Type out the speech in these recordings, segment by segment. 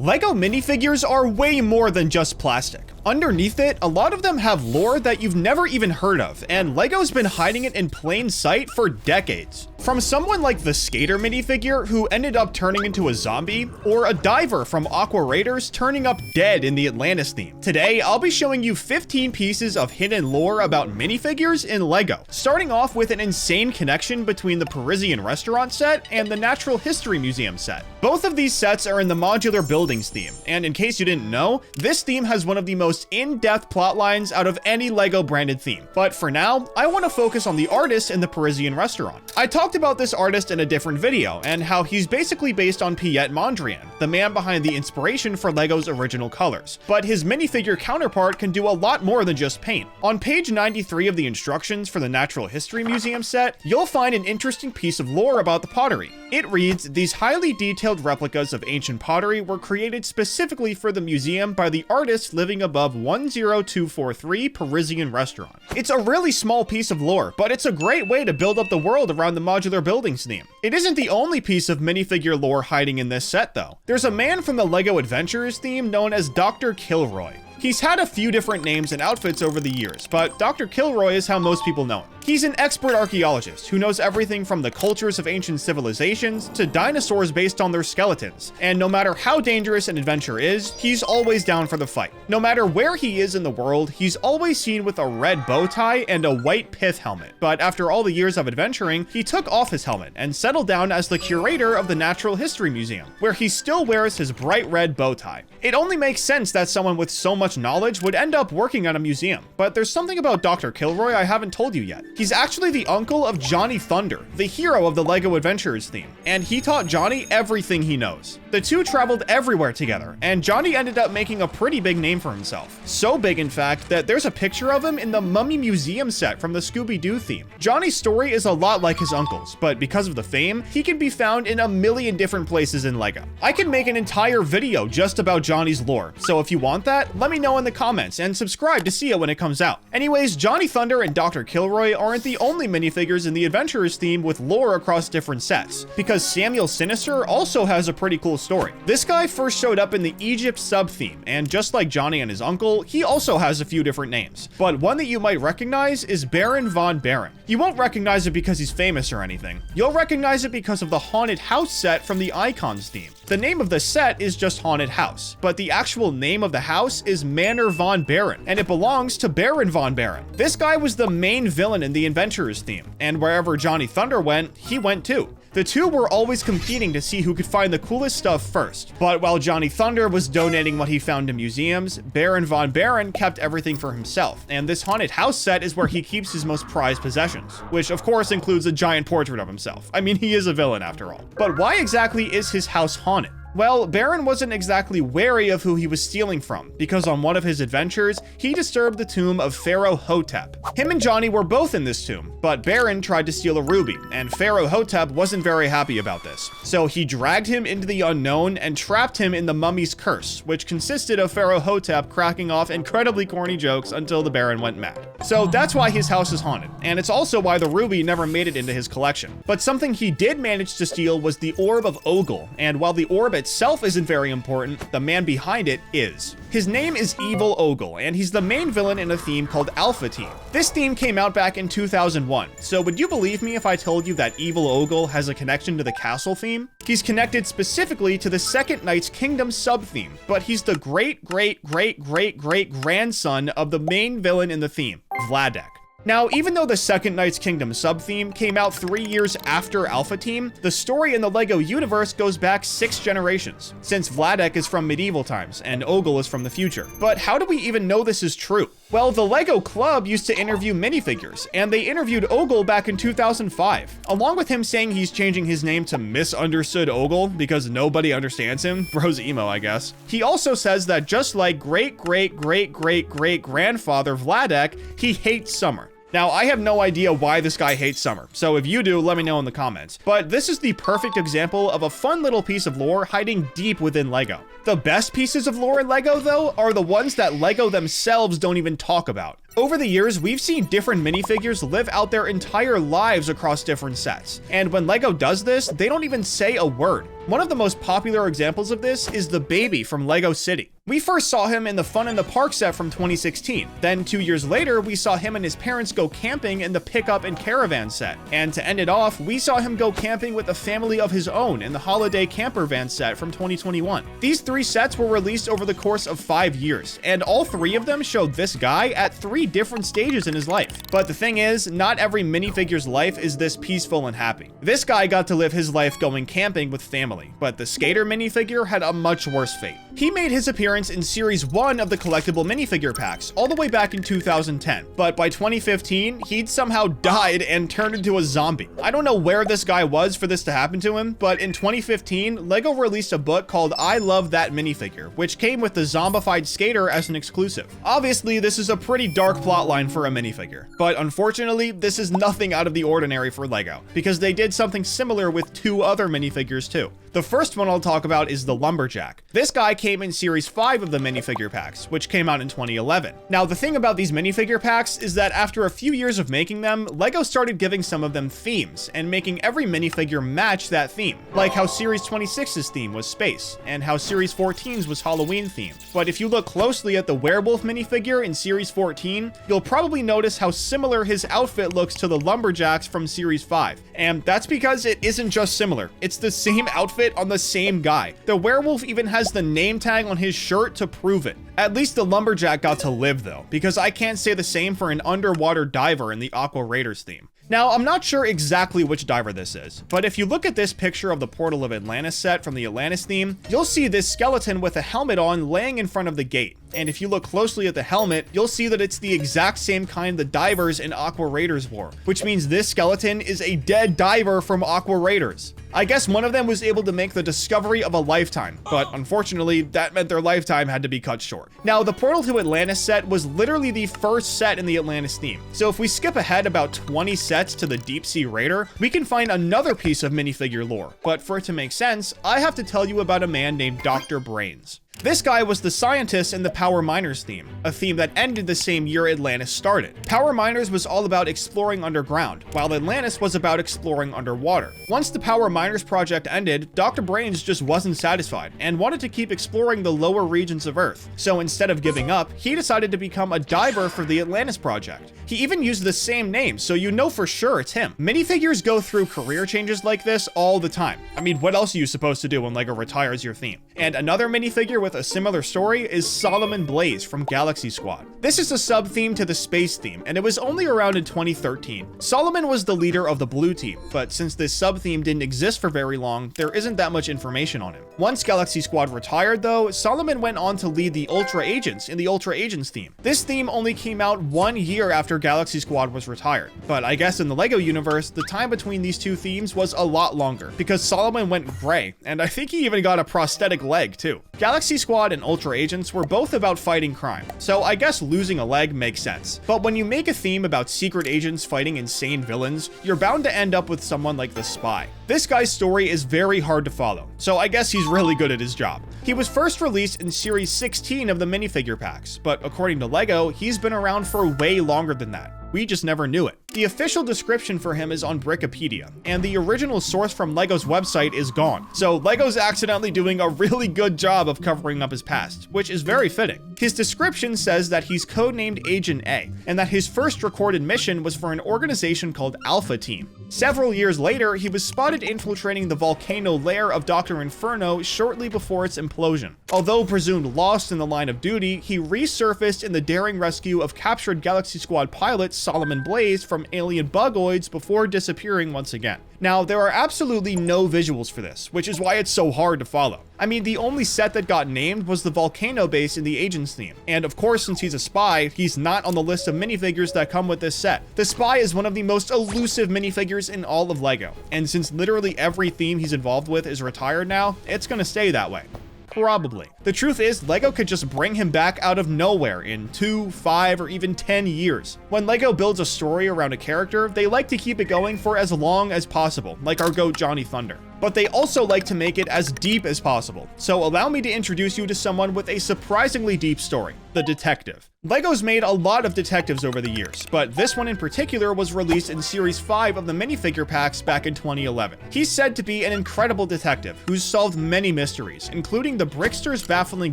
LEGO minifigures are way more than just plastic. Underneath it, a lot of them have lore that you've never even heard of, and LEGO's been hiding it in plain sight for decades. From someone like the skater minifigure who ended up turning into a zombie, or a diver from Aqua Raiders turning up dead in the Atlantis theme. Today, I'll be showing you 15 pieces of hidden lore about minifigures in LEGO, starting off with an insane connection between the Parisian restaurant set and the Natural History Museum set. Both of these sets are in the modular buildings theme, and in case you didn't know, this theme has one of the most in-depth plot lines out of any LEGO branded theme. But for now, I want to focus on the artist in the Parisian restaurant. I talked about this artist in a different video, and how he's basically based on Piet Mondrian, the man behind the inspiration for LEGO's original colors. But his minifigure counterpart can do a lot more than just paint. On page 93 of the instructions for the Natural History Museum set, you'll find an interesting piece of lore about the pottery. It reads, "These highly detailed replicas of ancient pottery were created specifically for the museum by the artists living above 10243 Parisian restaurant." It's a really small piece of lore, but it's a great way to build up the world around the modular buildings theme. It isn't the only piece of minifigure lore hiding in this set though. There's a man from the LEGO Adventures theme known as Dr. Kilroy. He's had a few different names and outfits over the years, but Dr. Kilroy is how most people know him. He's an expert archaeologist who knows everything from the cultures of ancient civilizations to dinosaurs based on their skeletons. And no matter how dangerous an adventure is, he's always down for the fight. No matter where he is in the world, he's always seen with a red bow tie and a white pith helmet. But after all the years of adventuring, he took off his helmet and settled down as the curator of the Natural History Museum, where he still wears his bright red bow tie. It only makes sense that someone with so much knowledge would end up working at a museum. But there's something about Dr. Kilroy I haven't told you yet. He's actually the uncle of Johnny Thunder, the hero of the LEGO Adventures theme, and he taught Johnny everything he knows. The two traveled everywhere together, and Johnny ended up making a pretty big name for himself. So big, in fact, that there's a picture of him in the Mummy Museum set from the Scooby-Doo theme. Johnny's story is a lot like his uncle's, but because of the fame, he can be found in a million different places in LEGO. I could make an entire video just about Johnny's lore, so if you want that, let me know in the comments and subscribe to see it when it comes out. Anyways, Johnny Thunder and Dr. Kilroy aren't the only minifigures in the Adventurers theme with lore across different sets, because Samuel Sinister also has a pretty cool story. This guy first showed up in the Egypt sub-theme, and just like Johnny and his uncle, he also has a few different names. But one that you might recognize is Baron von Baron. You won't recognize it because he's famous or anything. You'll recognize it because of the Haunted House set from the Icons theme. The name of the set is just Haunted House, but the actual name of the house is Manor von Baron, and it belongs to Baron von Baron. This guy was the main villain in the Adventurers theme, and wherever Johnny Thunder went, he went too. The two were always competing to see who could find the coolest stuff first. But while Johnny Thunder was donating what he found to museums, Baron von Baron kept everything for himself. And this Haunted House set is where he keeps his most prized possessions, which of course includes a giant portrait of himself. I mean, he is a villain after all. But why exactly is his house haunted? Well, Baron wasn't exactly wary of who he was stealing from, because on one of his adventures, he disturbed the tomb of Pharaoh Hotep. Him and Johnny were both in this tomb, but Baron tried to steal a ruby, and Pharaoh Hotep wasn't very happy about this. So he dragged him into the unknown and trapped him in the mummy's curse, which consisted of Pharaoh Hotep cracking off incredibly corny jokes until the Baron went mad. So that's why his house is haunted, and it's also why the ruby never made it into his collection. But something he did manage to steal was the Orb of Ogle, and while the orb itself isn't very important, the man behind it is. His name is Evil Ogle, and he's the main villain in a theme called Alpha Team. This theme came out back in 2001, so would you believe me if I told you that Evil Ogle has a connection to the castle theme? He's connected specifically to the Second Knight's Kingdom sub-theme, but he's the great-great-great-great-great-grandson of the main villain in the theme, Vladek. Now, even though the Second Knight's Kingdom sub-theme came out 3 years after Alpha Team, the story in the LEGO universe goes back 6 generations, since Vladek is from medieval times and Ogle is from the future. But how do we even know this is true? Well, the LEGO Club used to interview Minifigures, and they interviewed Ogle back in 2005. Along with him saying he's changing his name to Misunderstood Ogle because nobody understands him, bro's emo, I guess. He also says that just like great-great-great-great-great-grandfather Vladek, he hates summer. Now, I have no idea why this guy hates summer, so if you do, let me know in the comments. But this is the perfect example of a fun little piece of lore hiding deep within LEGO. The best pieces of lore in LEGO, though, are the ones that LEGO themselves don't even talk about. Over the years, we've seen different minifigures live out their entire lives across different sets. And when LEGO does this, they don't even say a word. One of the most popular examples of this is the baby from LEGO City. We first saw him in the Fun in the Park set from 2016. Then 2 years later, we saw him and his parents go camping in the Pickup and Caravan set. And to end it off, we saw him go camping with a family of his own in the Holiday Camper Van set from 2021. These 3 sets were released over the course of 5 years, and all 3 of them showed this guy at 3 different stages in his life. But the thing is, not every minifigure's life is this peaceful and happy. This guy got to live his life going camping with family, but the skater minifigure had a much worse fate. He made his appearance in Series 1 of the collectible minifigure packs, all the way back in 2010, but by 2015, he'd somehow died and turned into a zombie. I don't know where this guy was for this to happen to him, but in 2015, LEGO released a book called I Love That Minifigure, which came with the zombified skater as an exclusive. Obviously, this is a pretty dark plotline for a minifigure, but unfortunately, this is nothing out of the ordinary for LEGO, because they did something similar with 2 other minifigures too. The first one I'll talk about is the Lumberjack. This guy came in Series 5 of the minifigure packs, which came out in 2011. Now, the thing about these minifigure packs is that after a few years of making them, LEGO started giving some of them themes, and making every minifigure match that theme. Like how Series 26's theme was space, and how Series 14's was Halloween themed. But if you look closely at the werewolf minifigure in Series 14, you'll probably notice how similar his outfit looks to the Lumberjacks from Series 5. And that's because it isn't just similar, it's the same outfit on the same guy. The werewolf even has the name tag on his shirt to prove it. At least the Lumberjack got to live though, because I can't say the same for an underwater diver in the Aqua Raiders theme. Now, I'm not sure exactly which diver this is, but if you look at this picture of the Portal of Atlantis set from the Atlantis theme, you'll see this skeleton with a helmet on laying in front of the gate. And if you look closely at the helmet, you'll see that it's the exact same kind the divers in Aqua Raiders wore, which means this skeleton is a dead diver from Aqua Raiders. I guess one of them was able to make the discovery of a lifetime, but unfortunately, that meant their lifetime had to be cut short. Now, the Portal to Atlantis set was literally the first set in the Atlantis theme, so if we skip ahead about 20 sets to the Deep Sea Raider, we can find another piece of minifigure lore, but for it to make sense, I have to tell you about a man named Dr. Brains. This guy was the scientist in the Power Miners theme, a theme that ended the same year Atlantis started. Power Miners was all about exploring underground, while Atlantis was about exploring underwater. Once the Power Miners project ended, Dr. Brains just wasn't satisfied, and wanted to keep exploring the lower regions of Earth. So instead of giving up, he decided to become a diver for the Atlantis project. He even used the same name, so you know for sure it's him. Minifigures go through career changes like this all the time. I mean, what else are you supposed to do when LEGO retires your theme? And another minifigure with a similar story is Solomon Blaze from Galaxy Squad. This is a sub-theme to the space theme, and it was only around in 2013. Solomon was the leader of the blue team, but since this sub-theme didn't exist for very long, there isn't that much information on him. Once Galaxy Squad retired though, Solomon went on to lead the Ultra Agents in the Ultra Agents theme. This theme only came out 1 year after Galaxy Squad was retired, but I guess in the LEGO universe, the time between these 2 themes was a lot longer, because Solomon went gray, and I think he even got a prosthetic leg too. Galaxy Squad and Ultra Agents were both about fighting crime, so I guess losing a leg makes sense. But when you make a theme about secret agents fighting insane villains, you're bound to end up with someone like the Spy. This guy's story is very hard to follow, so I guess he's really good at his job. He was first released in Series 16 of the minifigure packs, but according to LEGO, he's been around for way longer than that. We just never knew it. The official description for him is on Brickopedia, and the original source from LEGO's website is gone. So LEGO's accidentally doing a really good job of covering up his past, which is very fitting. His description says that he's codenamed Agent A, and that his first recorded mission was for an organization called Alpha Team. Several years later, he was spotted infiltrating the volcano lair of Dr. Inferno shortly before its implosion. Although presumed lost in the line of duty, he resurfaced in the daring rescue of captured Galaxy Squad pilot Solomon Blaze from alien bugoids before disappearing once again. Now, there are absolutely no visuals for this, which is why it's so hard to follow. I mean, the only set that got named was the volcano base in the Agents theme. And of course, since he's a spy, he's not on the list of minifigures that come with this set. The Spy is one of the most elusive minifigures in all of LEGO. And since literally every theme he's involved with is retired now, it's gonna stay that way. Probably. The truth is, LEGO could just bring him back out of nowhere in 2, 5, or even 10 years. When LEGO builds a story around a character, they like to keep it going for as long as possible, like our GOAT Johnny Thunder. But they also like to make it as deep as possible. So allow me to introduce you to someone with a surprisingly deep story. the detective. LEGO's made a lot of detectives over the years, but this one in particular was released in Series 5 of the minifigure packs back in 2011. He's said to be an incredible detective who's solved many mysteries, including the Brickster's baffling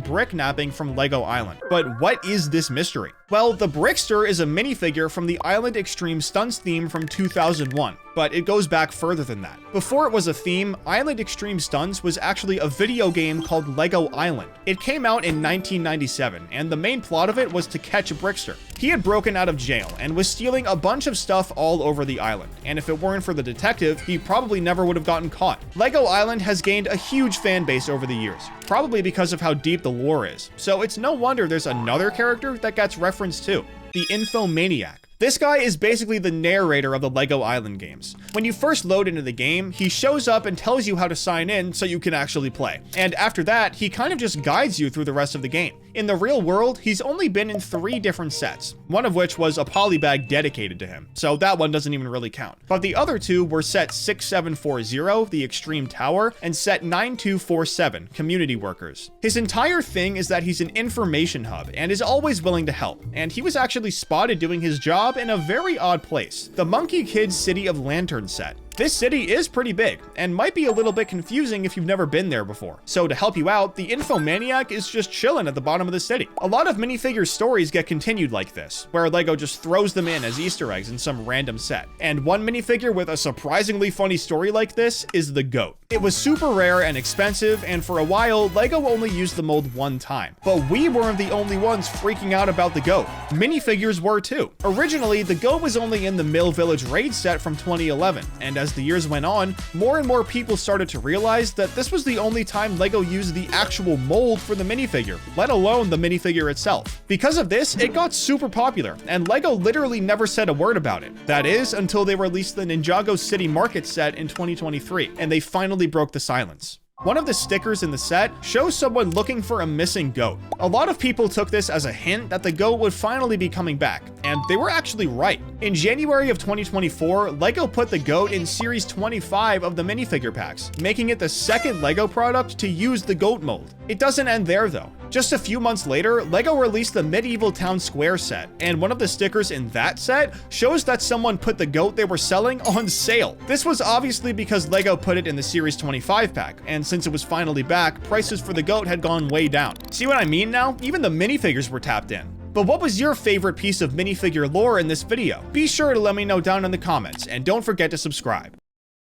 brick napping from LEGO Island. But what is this mystery? Well, the Brickster is a minifigure from the Island Extreme Stunts theme from 2001, but it goes back further than that. Before it was a theme, Island Extreme Stunts was actually a video game called LEGO Island. It came out in 1997, and the main plot of it was to catch a Brickster. He had broken out of jail and was stealing a bunch of stuff all over the island, and if it weren't for the detective, he probably never would have gotten caught. LEGO Island has gained a huge fan base over the years, probably because of how deep the lore is, so it's no wonder there's another character that gets referenced too, the Infomaniac. This guy is basically the narrator of the LEGO Island games. When you first load into the game, he shows up and tells you how to sign in so you can actually play. And after that, he kind of just guides you through the rest of the game. In the real world, he's only been in 3 different sets, one of which was a polybag dedicated to him, so that one doesn't even really count. But the other 2 were set 6740, the Extreme Tower, and set 9247, Community Workers. His entire thing is that he's an information hub and is always willing to help, and he was actually spotted doing his job in a very odd place, the Monkey Kids City of Lantern set. This city is pretty big, and might be a little bit confusing if you've never been there before. So to help you out, the Infomaniac is just chilling at the bottom of the city. A lot of minifigure stories get continued like this, where LEGO just throws them in as Easter eggs in some random set. And one minifigure with a surprisingly funny story like this is the goat. It was super rare and expensive, and for a while, LEGO only used the mold one time. But we weren't the only ones freaking out about the goat. Minifigures were too. Originally, the goat was only in the Mill Village Raid set from 2011, and as the years went on, more and more people started to realize that this was the only time LEGO used the actual mold for the minifigure, let alone the minifigure itself. Because of this, it got super popular, and LEGO literally never said a word about it. That is, until they released the Ninjago City Market set in 2023, and they finally broke the silence. One of the stickers in the set shows someone looking for a missing goat. A lot of people took this as a hint that the goat would finally be coming back, and they were actually right. In January of 2024, LEGO put the goat in Series 25 of the minifigure packs, making it the second LEGO product to use the goat mold. It doesn't end there though. Just a few months later, LEGO released the Medieval Town Square set, and one of the stickers in that set shows that someone put the goat they were selling on sale. This was obviously because LEGO put it in the Series 25 pack, and since it was finally back, prices for the goat had gone way down. See what I mean now? Even the minifigures were tapped in. But what was your favorite piece of minifigure lore in this video? Be sure to let me know down in the comments, and don't forget to subscribe.